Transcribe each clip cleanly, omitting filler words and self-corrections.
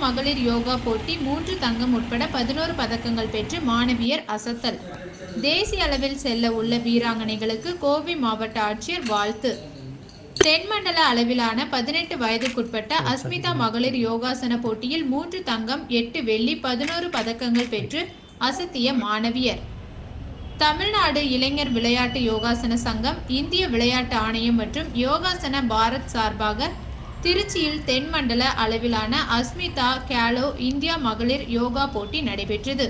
மகளிர் யோகா போட்டி 3 தங்கம் உட்பட 11 பதக்கங்கள் பெற்று மாணவியர் அசத்தல். தேசிய அளவில் செல்ல உள்ள வீராங்கனைகளுக்கு கோவை மாவட்ட ஆட்சியர் வாழ்த்து. தென்மண்டல அளவிலான 18 வயதுக்குட்பட்ட அஸ்மிதா மகளிர் யோகாசன போட்டியில் 3 தங்கம் 8 வெள்ளி 11 பதக்கங்கள் பெற்று அசத்திய மாணவியர். தமிழ்நாடு இளைஞர் விளையாட்டு யோகாசன சங்கம், இந்திய விளையாட்டு ஆணையம் மற்றும் யோகாசன பாரத் சார்பாக திருச்சியில் தென்மண்டல அளவிலான அஸ்மிதா கேலோ இந்தியா மகளிர் யோகா போட்டி நடைபெற்றது.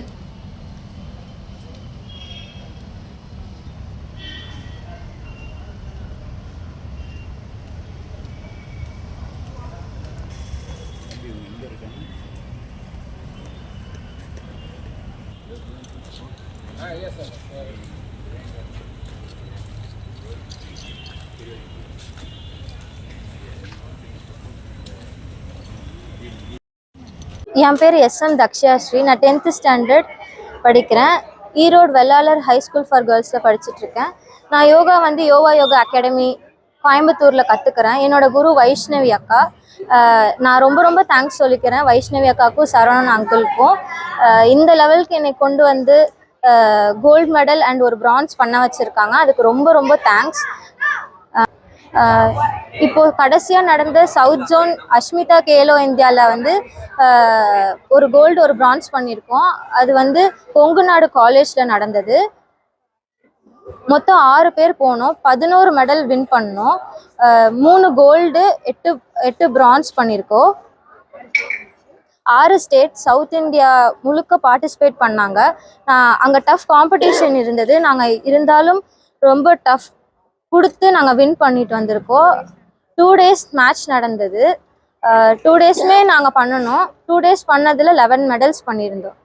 என் பேர் எஸ்எம் தக்ஷாஸ்ரீ. நான் 10th ஸ்டாண்டர்ட் படிக்கிறேன். ஈரோடு வெள்ளாளர் ஹை ஸ்கூல் ஃபார் கேர்ள்ஸில் படிச்சுட்ருக்கேன். நான் யோகா யோகா அகாடமி கோயம்புத்தூரில் கற்றுக்கிறேன். என்னோடய குரு வைஷ்ணவி அக்கா. நான் ரொம்ப தேங்க்ஸ் சொல்லிக்கிறேன் வைஷ்ணவி அக்காவுக்கும் சரவணன் அங்கிளுக்கும். இந்த லெவலுக்கு என்னை கொண்டு வந்து கோல்டு மெடல் அண்ட் ஒரு பிரான்ஸ் பண்ண வச்சுருக்காங்க. அதுக்கு ரொம்ப தேங்க்ஸ். இப்போது கடைசியாக நடந்த சவுத் ஜோன் அஸ்மிதா கேலோ இந்தியாவில் ஒரு கோல்டு ஒரு பிரான்ஸ் பண்ணியிருக்கோம். அது கொங்குநாடு காலேஜில் நடந்தது. மொத்தம் 6 பேர் போனோம். 11 மெடல் வின் பண்ணோம். 3 கோல்டு 8 பிரான்ஸ் பண்ணியிருக்கோம். 6 ஸ்டேட் சவுத் இந்தியா முழுக்க பார்ட்டிசிபேட் பண்ணாங்க. அங்கே டஃப் காம்படிஷன் இருந்தது. நாங்கள் இருந்தாலும் ரொம்ப டஃப் கொடுத்து நாங்கள் வின் பண்ணிட்டு வந்திருக்கோம். 2 டேஸ் மேட்ச் நடந்தது. 2 டேஸுமே நாங்கள் பண்ணணும். 2 டேஸ் பண்ணதில் 11 மெடல்ஸ் பண்ணியிருந்தோம்.